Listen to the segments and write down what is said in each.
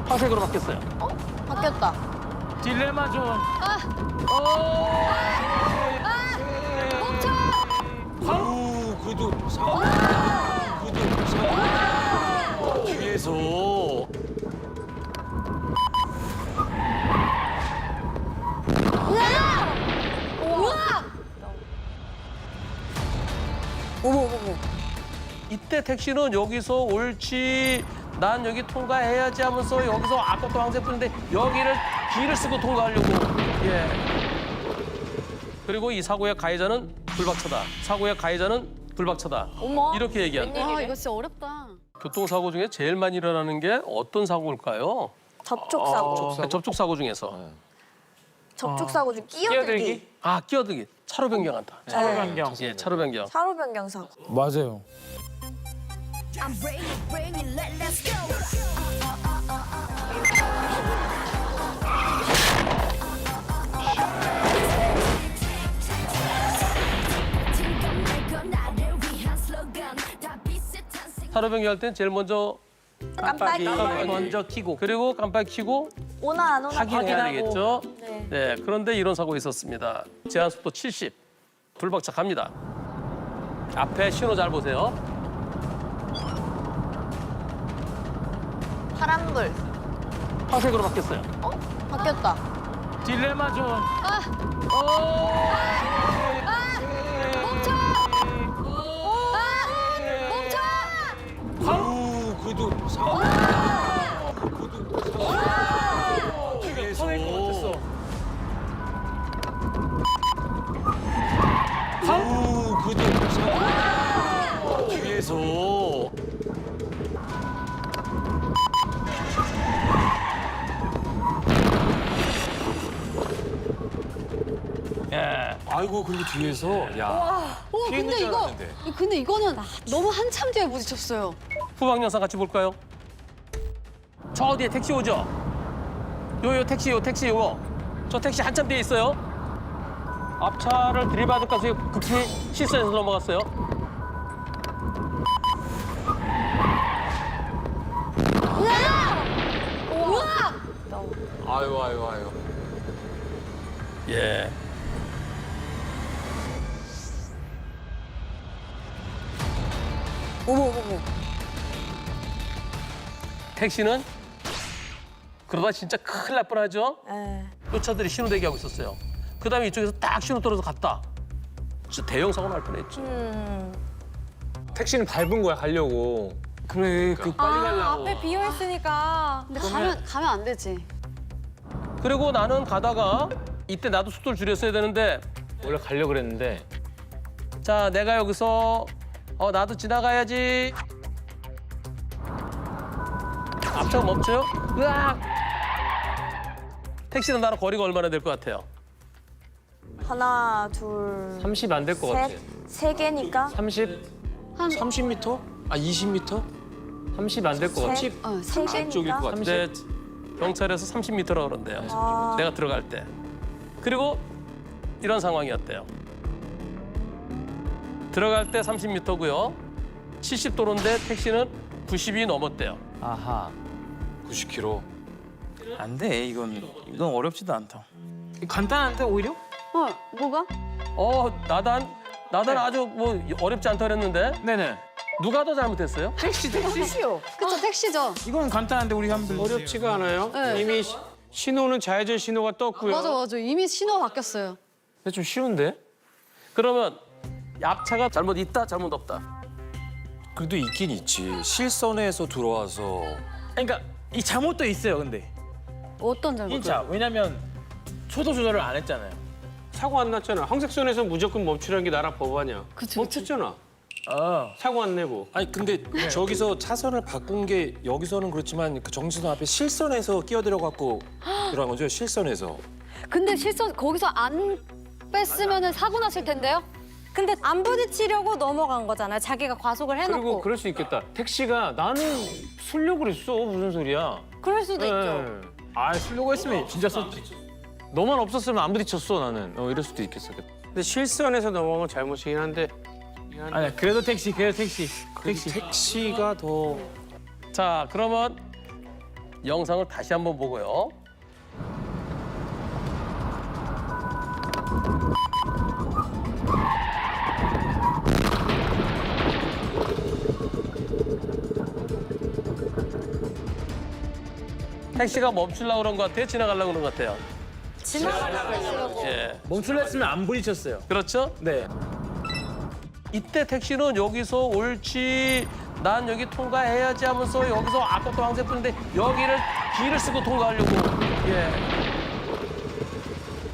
황색으로 바뀌었어요. 바뀌었다. 딜레마죠. 멈춰! 그래도 뒤에서 우와! 어머. 이때 택시는 여기서 옳지, 난 여기 통과해야지 하면서 여기서 아까도 황색 뿌는데 여기를 길을 쓰고 통과하려고. 예. 그리고 이 사고의 가해자는 불박차다. 사고의 가해자는 불박차다. 어머. 이렇게 얘기한다. 아, 이거 진짜 어렵다. 교통사고 중에 제일 많이 일어나는 게 어떤 사고일까요? 접촉사고. 접촉사고 중에서. 접촉사고 중 끼어들기. 끼어들기. 차로 변경한다. 차로 변경. 예, 차로 변경. 차로 변경 사고. 맞아요. I'm bring it, let's go. 차로 변경할 땐 제일 먼저 깜빡이. 먼저 켜고 그리고 깜빡이 켜고 오나 안 오나 확인해야 되겠죠? 네. 네, 그런데 이런 사고가 있었습니다. 제한 속도 70. 불박차 갑니다. 앞에 신호 잘 보세요. 파란불. 황색으로 바뀌었어요. 바뀌었다. 딜레마죠. 멈춰! 멈춰! 그래도 뒤에서 그래도 뒤에서 예. 아이고 근데 뒤에서 야 근데 이거는 너무 한참 뒤에 부딪혔어요. 후방 영상 같이 볼까요? 저 뒤에 택시 오죠? 요 택시 요거. 저 택시 한참 뒤에 있어요. 앞차를 들이받을까 해서 급히 실선에서 넘어갔어요. 우와! 아유 예. 어머. 택시는 그러다 진짜 큰일 날 뻔하죠? 에. 또 차들이 신호 대기하고 있었어요. 그다음에 이쪽에서 딱 신호 떨어져 갔다. 진짜 대형 사고 날 뻔했죠. 택시는 밟은 거야 가려고. 그래, 그 빨리 가려고. 앞에 비어 있으니까. 근데 가면 안 되지. 그리고 나는 가다가 이때 나도 속도를 줄였어야 되는데 원래 가려고 그랬는데 자 내가 여기서 나도 지나가야지. 앞차가 멈춰요? 으악! 택시는 나랑 거리가 얼마나 될 것 같아요? 하나, 둘, 30 안 될 것 같아. 세 개니까 30? 한 30m? 아 20m? 30 안 될 것 같아. 세 개니까. 근데 경찰에서 30m라고 그런대요. 아. 내가 들어갈 때. 그리고 이런 상황이었대요. 들어갈 때 30m고요. 70도로인데 택시는 90이 넘었대요. 아하. 90km. 안 돼, 이건 어렵지도 않다. 간단한데, 오히려? 뭐가? 나단 아주 뭐 어렵지 않다 그랬는데 네네. 누가 더 잘못했어요? 택시요. 그쵸, 택시죠. 이건 간단한데, 우리 한번. 어렵지가 않아요. 네. 이미 신호는 좌회전 신호가 떴고요. 맞아. 이미 신호가 바뀌었어요. 근데 좀 쉬운데? 그러면 앞차가 잘못 있다, 잘못 없다. 그래도 있긴 있지. 실선에서 들어와서. 그러니까 이 잘못도 있어요, 근데. 어떤 잘못? 진짜. 왜냐면 초도 조절을 안 했잖아요. 사고 안 났잖아. 황색선에서 무조건 멈추라는 게 나라 법아니야. 그치. 멈췄잖아. 아. 사고 안 내고. 아니 근데 저기서 차선을 바꾼 게 여기서는 그렇지만 그 정지선 앞에 실선에서 끼어들어 갖고 들어간 거죠. 실선에서. 근데 실선 거기서 안 뺐으면 사고 났을 텐데요? 근데 안 부딪히려고 넘어간 거잖아요. 자기가 과속을 해놓고. 그리고 그럴 수 있겠다. 택시가 나는 쓰려고 그랬어. 무슨 소리야. 그럴 수도 있죠. 아, 쓰려고 했으면 진짜 썼지. 너만 없었으면 안 부딪혔어, 나는. 이럴 수도 있겠어. 근데 실선에서 넘어간 건 잘못이긴 한데. 아니야, 그래도 택시. 택시. 택시가 더 자, 그러면 영상을 다시 한번 보고요. 택시가 멈추려고 그런 것 같아요? 지나가려고 그런 것 같아요? 예. 멈출라 했으면 안 부딪혔어요. 그렇죠? 네. 이때 택시는 여기서 옳지, 난 여기 통과해야지 하면서 여기서 아까도 황색불인데 여기를 길을 쓰고 통과하려고. 예.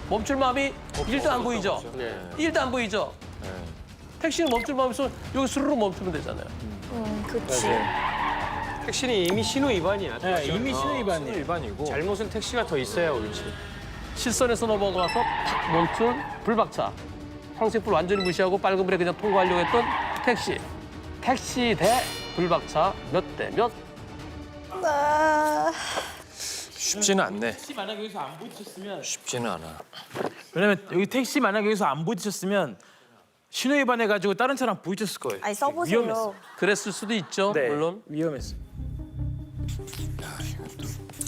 멈출 마음이 일도 안 보이죠? 일도 안 보이죠? 택시는 멈출 마음이 있으면 여기 스르르 멈추면 되잖아요. 그치. 택시는 이미 신호 위반이야. 네, 이미 신호 위반이에요. 일반이고. 잘못은 택시가 더 있어야 옳지. 실선에서 넘어가서 탁 멈춘 불박차. 황색불 완전히 무시하고 빨간불에 그냥 통과하려고 했던 택시. 택시 대 불박차 몇 대 몇? 쉽지는 않네. 택시 만약 여기서 안 부딪혔으면 쉽지는 않아. 왜냐면 여기 택시 만약 여기서 안 부딪혔으면 신호 위반해가지고 다른 차랑 부딪혔을 거예요. 아니 써보세요. 위험했어. 그랬을 수도 있죠, 네, 물론. 위험했어.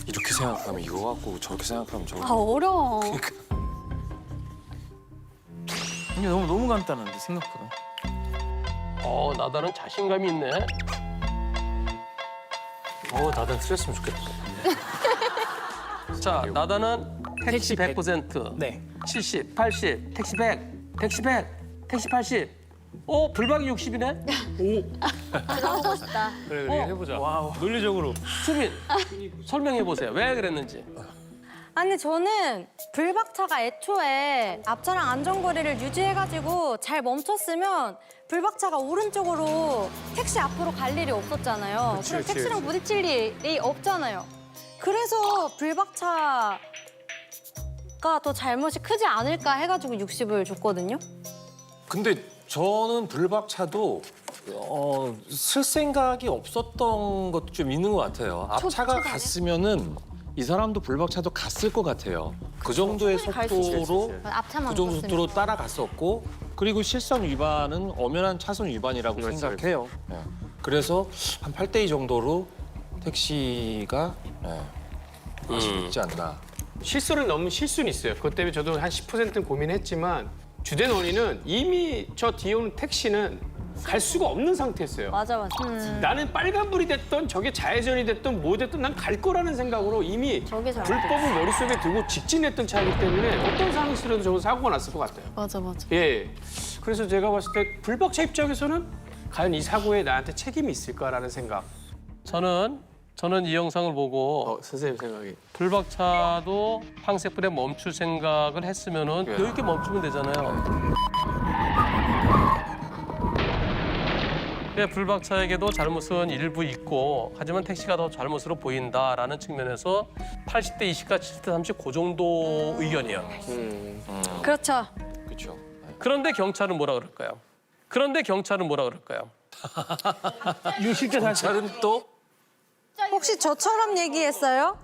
이렇게 생각하면 이거 같고 저렇게 생각하면 저거. 아 어려워. 이게 너무 간단한데 생각보다. 나다는 자신감이 있네. 나도 틀렸으면 좋겠다. 자, 나다는 택시 100%. 네. 70, 80, 택시 100, 택시 100, 택시 80. 불박이 60이네? 들어보고 싶다. 그래, 해보자. 논리적으로. 수빈, 설명해 보세요. 왜 그랬는지. 아니 저는 불박차가 애초에 앞차랑 안전거리를 유지해가지고 잘 멈췄으면 불박차가 오른쪽으로 택시 앞으로 갈 일이 없었잖아요. 그럼 택시랑 부딪힐 일이 없잖아요. 그래서 불박차가 더 잘못이 크지 않을까 해가지고 60을 줬거든요. 근데 저는 불박차도 쓸 생각이 없었던 것도 좀 있는 것 같아요. 앞차가 갔으면은 이 사람도 불박차도 갔을 것 같아요. 그 정도의 갈수 있지. 속도로 앞차만 그 정도 줬으면. 속도로 따라갔었고 그리고 실선 위반은 엄연한 차선 위반이라고 생각해요. 네. 그래서 한 8대2 정도로 택시가 할수 있지 않나. 실수를 넘은 실수는 있어요. 그것 때문에 저도 한 10%는 고민했지만 주된 원인은 이미 저 뒤에 오는 택시는 갈 수가 없는 상태였어요. 맞아. 나는 빨간불이 됐던 저게 좌회전이 됐던 뭐 됐든 난 갈 거라는 생각으로 이미 저게 잘못됐어. 불법을 머릿속에 두고 직진했던 차이기 때문에 어떤 상황이 있어도 저건 사고가 났을 것 같아요. 맞아. 예. 그래서 제가 봤을 때 불박차 입장에서는 과연 이 사고에 나한테 책임이 있을까라는 생각. 저는 이 영상을 보고 선생님 생각이. 불박차도 황색불에 멈출 생각을 했으면은 이렇게 멈추면 되잖아요. 불박차에게도 잘못은 일부 있고 하지만 택시가 더 잘못으로 보인다라는 측면에서 80대 20과 70대 30 그 정도 의견이에요. 그렇죠. 그렇죠. 그런데 경찰은 뭐라 그럴까요? 경찰은 또 혹시 저처럼 얘기했어요?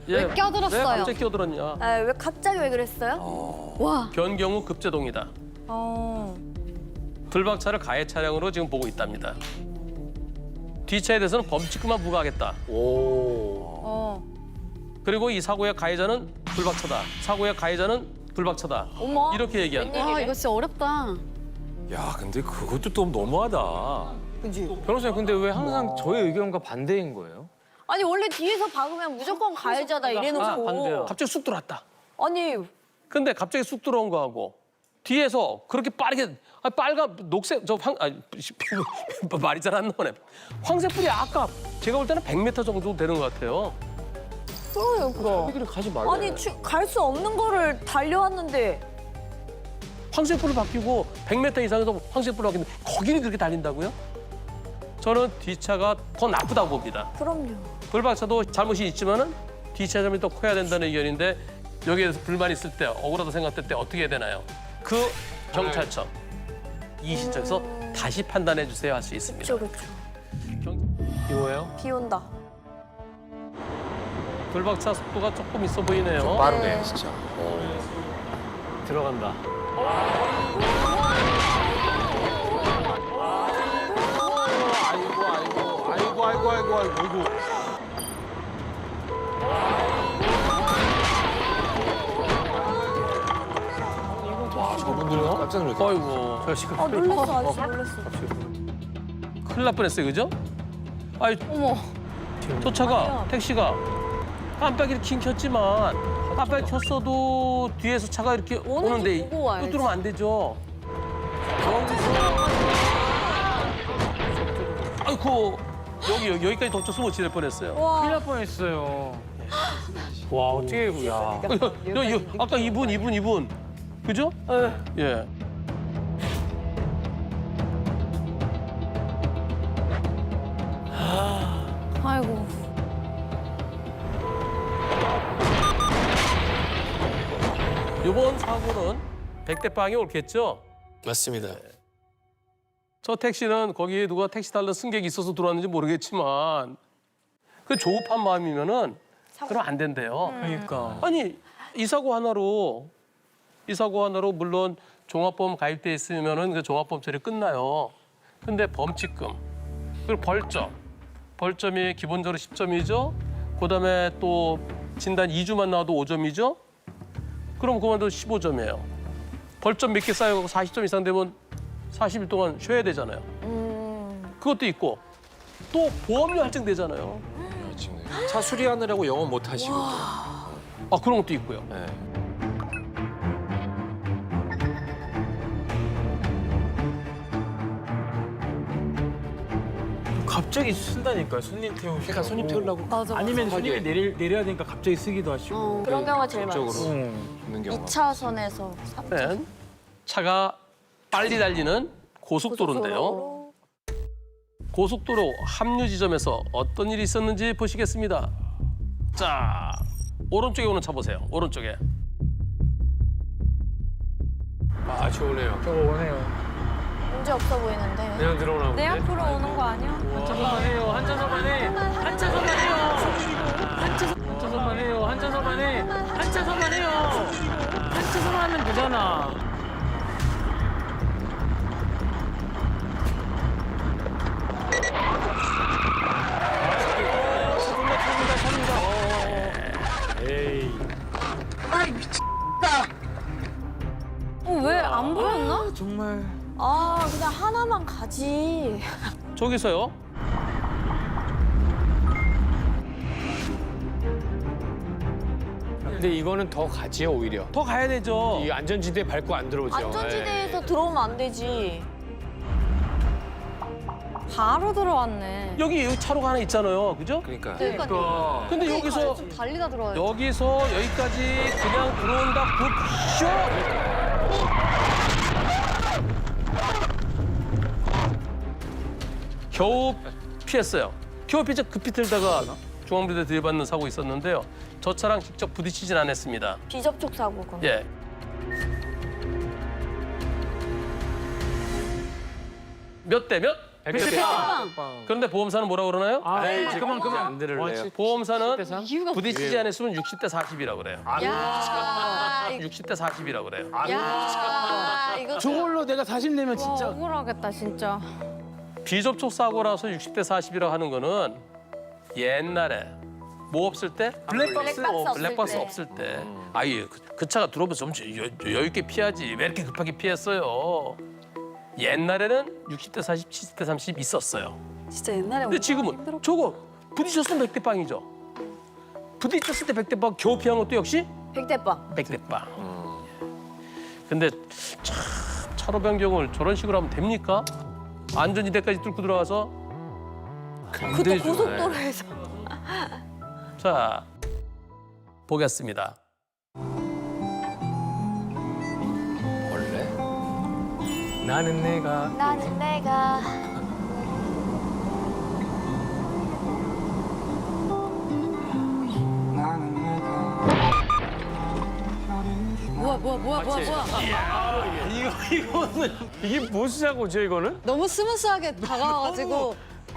왜 껴들었어요? 왜 갑자기 끼어들었냐? 왜 갑자기 왜 그랬어요? 와. 변경후 급제동이다. 불박차를 가해 차량으로 지금 보고 있답니다. 뒷차에 대해서는 범칙금만 부과하겠다. 그리고 이 사고의 가해자는 불박차다. 사고의 가해자는 불박차다. 어머. 이렇게 얘기한다. 와 이거 진짜 어렵다. 야, 근데 그것도 좀 너무하다. 변호사님 근데 왜 항상 저의 의견과 반대인 거예요? 아니 원래 뒤에서 박으면 무조건 가해자다 이래놓고 반대요. 갑자기 쑥 들어왔다. 아니 근데 갑자기 쑥 들어온 거하고 뒤에서 그렇게 빠르게 빨간 녹색 말이 잘 안 나오네. 황색불이 아까 제가 볼 때는 100m 정도 되는 것 같아요. 그래요 그럼 여기를 가지 말래. 아니 갈 수 없는 거를 달려왔는데 황색불을 바뀌고 100m 이상에서 황색불을 바뀌는데 거기를 그렇게 달린다고요? 저는 뒷차가 더 나쁘다고 봅니다. 그럼요 불박차도 잘못이 있지만은 뒷차 잘못이 더 커야 된다는 의견인데 여기에 대해서 불만이 있을 때 억울하다 생각될 때 어떻게 해야 되나요? 그 경찰청 이 시점에서 다시 판단해 주세요 할 수 있습니다. 그렇죠 이거예요? 비 온다 불박차 속도가 조금 있어 보이네요. 빠르네, 진짜. 들어간다. 아이고. 깜짝 놀랐어요. 아이고. 저 지금 놀랐어, 아저씨 놀랐어. 큰일 날 뻔했어요, 그죠? 아이, 어머. 저 차가, 택시가 깜빡이를 킹 켰지만 깜빡이 켰어도 뒤에서 차가 이렇게 오는데 보고 와야지. 또 들어오면 안 되죠. 여기서 아이고 여기까지 덮쳐서 못 지낼 뻔했어요. 큰일 날 뻔했어요. 와 어떻게 야. 아까 이분 그죠? 예. 아이고. 이번 사고는 100대 빵이 옳겠죠? 맞습니다. 저 택시는 거기에 누가 택시 달러 승객이 있어서 들어왔는지 모르겠지만 그 조급한 마음이면은 그럼 안 된대요. 그러니까. 아니 이 사고 하나로 물론 종합보험 가입돼 있으면은 그 종합보험 처리 끝나요. 근데 범칙금 그리고 벌점이 기본적으로 10점이죠. 그다음에 또 진단 2주만 나와도 5점이죠. 그럼 그만둬도 15점이에요. 벌점 몇 개 쌓여가고 40점 이상 되면 40일 동안 쉬어야 되잖아요. 그것도 있고 또 보험료 할증되잖아요. 차 수리하느라고 영업 못 하시고. 또. 아 그런 것도 있고요. 네. 갑자기 쓴다니까요. 손님 태우시고. 그러니까 손님 태우려고 아니면 손님이 내려야 되니까 갑자기 쓰기도 하시고. 그런 경우가 제일 많지. 쪽으로 응. 있는 경우가. 2차선에서 3차. 네. 차가 빨리 달리는 고속도로인데요. 고속도로 합류 지점에서 어떤 일이 있었는지 보시겠습니다. 자, 오른쪽에 오는 차 보세요. 오른쪽에. 아 좋으네요. 저거 원해요. 문제 없어 보이는데. 그냥 들어오나 내 본데. 앞으로 오는 거 아니야? 한 차선만 해요. 한 차선만 해. 한 차선만 해요. 한 차선만 해요. 한 차선만 해. 한 차선만 해요. 한 차선만 하면 되잖아. 에이. 왜 안 보였나? 정말. 아 그냥 하나만 가지. 저기서요. 근데 이거는 더 가지요 오히려. 더 가야 되죠. 이 안전지대 밟고 안 들어오죠. 안전지대에서 들어오면 안 되지. 바로 들어왔네. 여기 차로가 하나 있잖아요. 그죠? 그러니까. 그러니까. 근데 여기서 좀 달리다 들어와요. 여기서 여기까지 그냥 들어온다 굿쇼! 겨우 피했어요. 겨우 피해서 급히 들다가 중앙부대 들이받는 사고 있었는데요. 저 차랑 직접 부딪히진 않았습니다. 비접촉 사고 그럼. 예. 몇 대 몇? 100대 그런데 보험사는 뭐라고 그러나요? 그만. 안 들을래요. 보험사는 이유가 부딪히지 않았으면 60대 40이라고 그래요. 야, 60대 40이라고 그래요. 야, 이거 저걸로 내가 40 내면 와, 진짜. 억울하겠다 진짜. 비접촉 사고라서 60대 40이라고 하는 거는 옛날에 뭐 없을 때? 블랙박스 없을 블랙박스 때. 없을 때. 아예 그 차가 들어오면 좀 여유 있게 피하지. 왜 이렇게 급하게 피했어요? 옛날에는 60대 40, 70대 30 있었어요. 진짜 옛날에 근데 지금은 저거 부딪혔으면 100대 빵이죠. 부딪혔을 때 100대 빵 겨우 피한 것도 역시 100대빵. 100대 빵. 근데 참 차로 변경을 저런 식으로 하면 됩니까? 안전지대까지 뚫고 들어가서 그것도 고속도로에서. 자 보겠습니다. 원래 나는 내가 나는 내가. 뭐야. 이게 무슨 사고죠 이거는? 너무 스무스하게 다가와가지고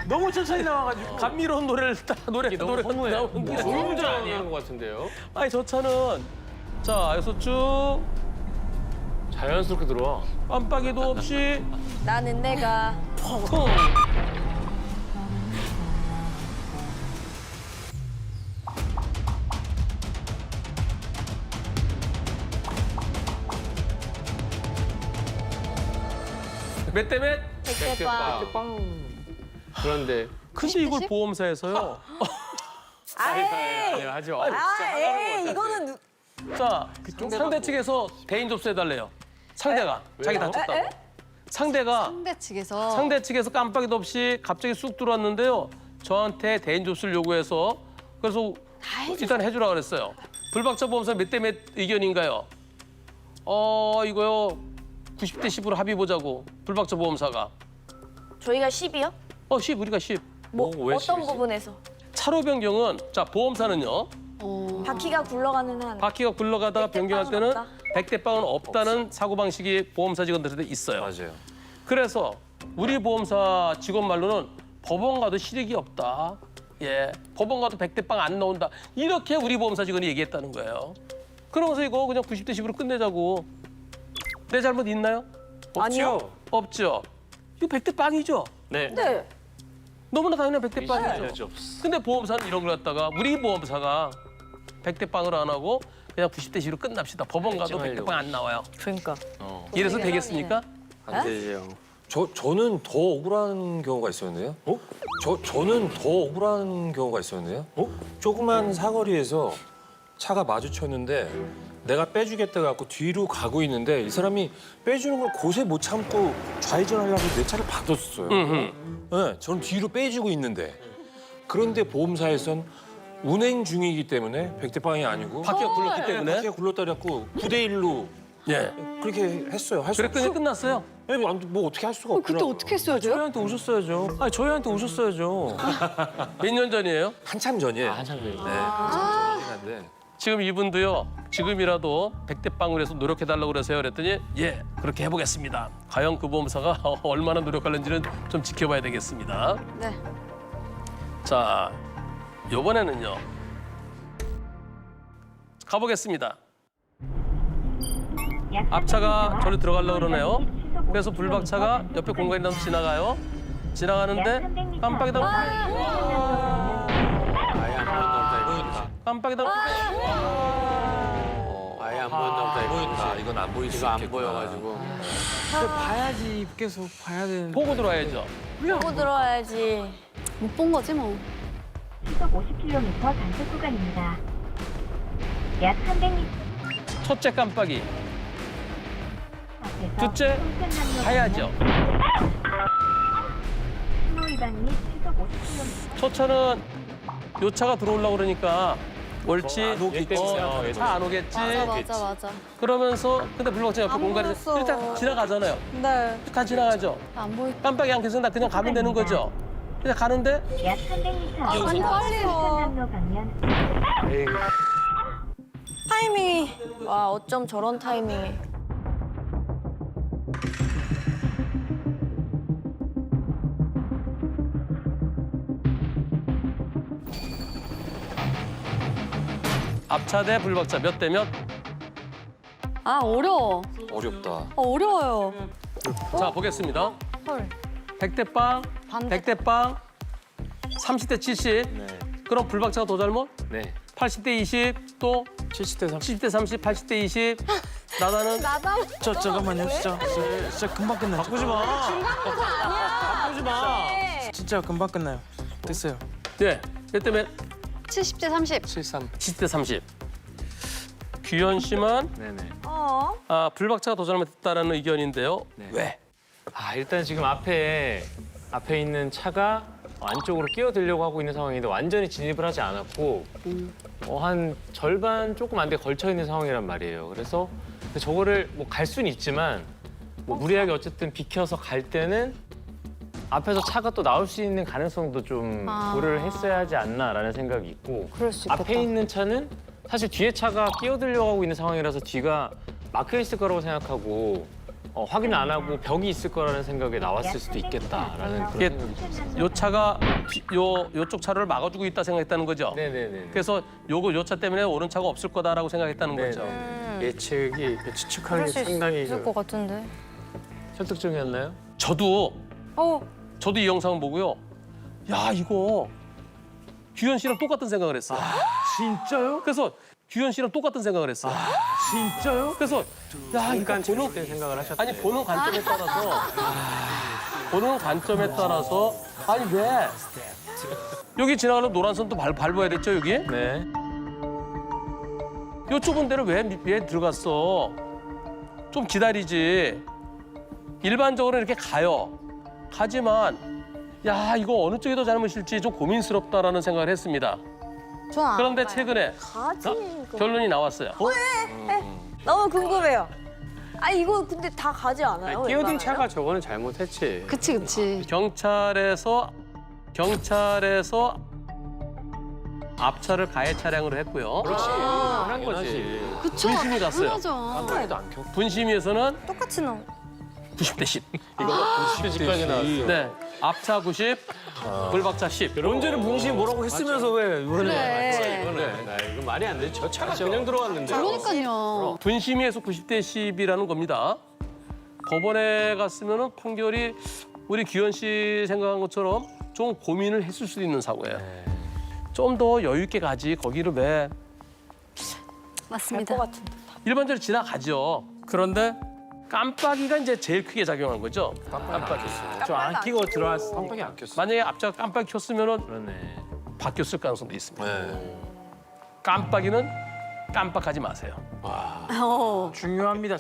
너무 천천히 나와가지고. 감미로운 노래를 노래 나오는데 운전 아니는 것 같은데요? 아니 저 차는 자 여기서 쭉 자연스럽게 들어와. 깜빡이도 없이 나는 내가. 쿵 몇 대 몇? 그런데 근데 이걸 보험사에서요. 아니 하죠. 이거는 자, 상대 측에서 대인 접수해달래요. 상대가 자기 다쳤다고. 상대가 상대 측에서 측에서 깜빡이도 없이 갑자기 쑥 들어왔는데요. 저한테 대인 접수를 요구해서 그래서 일단 해주라 그랬어요. 불박차 보험사 몇 대 몇 의견인가요? 이거요 90대 10으로 합의 보자고 불박차 보험사가. 저희가 10이요? 10 우리가 10. 왜 어떤 부분에서? 차로 변경은 자 보험사는요. 바퀴가 굴러가는 한. 바퀴가 굴러가다가 백대 변경할 빵은 때는 없다? 백대빵은 없다는 사고방식이 보험사 직원들한테 있어요. 맞아요. 그래서 우리 보험사 직원 말로는 법원 가도 실익이 없다. 예, 법원 가도 백대빵 안 나온다. 이렇게 우리 보험사 직원이 얘기했다는 거예요. 그러면서 이거 그냥 90대 10으로 끝내자고. 내 잘못 있나요? 아니요. 없죠. 이거 백대빵이죠. 네. 네. 너무나 당연한 백대빵이죠. 근데 보험사는 이런 걸 갖다가 우리 보험사가 백대빵을 안 하고 그냥 90대 10으로 끝납시다. 법원 가도 백대빵 안 나와요. 그러니까. 이래서 되겠습니까? 안 되죠. 저는 더 억울한 경우가 있었는데요. 저는 더 억울한 경우가 있었는데요. 조그만 사거리에서 차가 마주쳤는데 내가 빼주겠다 갖고 뒤로 가고 있는데 이 사람이 빼주는 걸 고세 못 참고 좌회전하려고 내 차를 받았어요. 네, 저는 뒤로 빼주고 있는데 그런데 보험사에선 운행 중이기 때문에 백대빵이 아니고 바퀴가 굴렀기 때문에. 바퀴가 굴렀다 그랬고 9대 1로 예. 그렇게 했어요. 할 수 그랬더니 없어요. 끝났어요. 뭐 어떻게 할 수가 그때 없더라고요. 어떻게 했어요, 저? 저희한테 오셨어야죠. 아니 저희한테 오셨어야죠. 몇 년 전이에요? 한참 전이에요. 한참 전이죠. 네, 한참 전인데. 지금 이분도요. 지금이라도 백대빵을 해서 노력해달라고 그러세요. 그랬더니 예, 그렇게 해보겠습니다. 과연 그 보험사가 얼마나 노력하는지는 좀 지켜봐야 되겠습니다. 네. 자, 이번에는요. 가보겠습니다. 앞차가 저리 들어가려고 그러네요. 그래서 불박차가 옆에 공간이 나서 지나가요. 지나가는데 깜빡이다. 아예 안 보인다. 깜빡이다. 아예 안 보인다. 보인다. 이건 안 보일 수 이거 안 있겠구나. 보여가지고. 근데 봐야지 계속 봐야 되는데. 보고 들어와야죠. 보고 들어와야지. 못 본 거지 뭐. 시속 50km 단속 구간입니다. 약 300m 첫째 깜빡이, 앞에서 둘째 송전남로 가야죠. 신호 위반 및 시속 50km 첫 차는 요 차가 들어오려고 그러니까 옳지. 안 오겠지. 차 안 오겠지. 맞아. 그러면서 근데 불박차 옆에 안 공간이 보였어. 일단 지나가잖아요. 네. 다 지나가죠. 안 보이. 깜빡이 안 켜서 나 그냥 가면 되는 거죠. 그냥 가는데 약 300m 아니, 앞에서 빨리요. 송전남로 방면 타이밍이. 와, 어쩜 저런 타이밍이. 앞차 대 불박차 몇 대 몇? 아, 어려워. 어렵다. 어려워요. 자, 보겠습니다. 백대빵, 반대. 백대빵, 30대 70. 네. 그럼 불박차가 더 잘못? 네. 80대 20, 또 70대 30. 70대 30, 80대 20. 나다는 잠깐만요. 진짜 금방 끝나요. 바꾸지 마. 바꾸지 마. 진짜 금방 끝나요. 됐어요. 네, 몇 대 몇? 70대 30. 73. 70대 30. 규현 씨만 네네. 불박차가 더 잘못했다는 의견인데요. 네. 왜? 일단 지금 앞에 있는 차가 안쪽으로 끼어들려고 하고 있는 상황인데 완전히 진입을 하지 않았고 한 절반 조금 안 돼 걸쳐 있는 상황이란 말이에요. 그래서 저거를 뭐 갈 수는 있지만 뭐 무리하게 어쨌든 비켜서 갈 때는 앞에서 차가 또 나올 수 있는 가능성도 좀 고려를 했어야 하지 않나라는 생각이 있고 그럴 수 있겠다. 앞에 있는 차는 사실 뒤에 차가 끼어들려고 하고 있는 상황이라서 뒤가 막혀 있을 거라고 생각하고 확인 안 하고 벽이 있을 거라는 생각에 나왔을 수도 있겠다라는 이게 그런 생각이 요 차가 요쪽 차를 막아주고 있다 생각했다는 거죠. 네네네. 그래서 요 차 때문에 오른 차가 없을 거다라고 생각했다는 거죠. 예측이 추측하기 그럴 수 상당히 있을 것 같은데. 설득적이었나요? 저도 어, 이 영상을 보고요. 야, 이거 규현 씨랑 똑같은 생각을 했어요. 진짜요? 그래서 규현 씨랑 똑같은 생각을 했어요. 진짜요? 그래서 야, 이거 잠깐 보는 때 생각을 하셨대. 아니 보는 관점에 따라서 보는 관점에 따라서 아니 왜 여기 지나가는 노란 선도 밟아야 됐죠 여기? 네. 요 좁은 데를 왜 들어갔어? 좀 기다리지. 일반적으로 이렇게 가요. 가지만 야 이거 어느 쪽이 더 잘못일지 좀 고민스럽다라는 생각을 했습니다. 저는 안 그런데 가요. 최근에 가지. 결론이 나왔어요. 너무 궁금해요. 아 이거 근데 다 가지 않아요? 끼어든 웬만하면? 차가 저거는 잘못했지. 그치. 경찰에서 앞차를 가해 차량으로 했고요. 한 거지. 그쵸. 분심이 갔어요. 맞아. 분심위에서는 똑같이 나오. 90대 10. 이거 90대까지 나왔어. 네, 앞차 90, 불박차 10. 언제는 분심이 뭐라고 했으면서 왜 그래. 이거 말이 안 돼. 저 차가 그냥 들어왔는데. 그러니까요. 분심위에서 90대 10이라는 겁니다. 법원에 갔으면은 판결이 우리 규현 씨 생각한 것처럼 좀 고민을 했을 수도 있는 사고예요. 좀 더 여유 있게 가지 거기를 왜 맞습니다. 것 같은데. 일반적으로 지나가죠. 그런데 깜빡이가 이제 제일 크게 작용한 거죠. 저 안 끼고 들어왔어. 깜빡이 안 켰어. 만약에 앞차가 깜빡이 켰으면은 그러네. 바뀌었을 가능성도 있습니다. 네. 깜빡이는 깜빡하지 마세요. 중요합니다.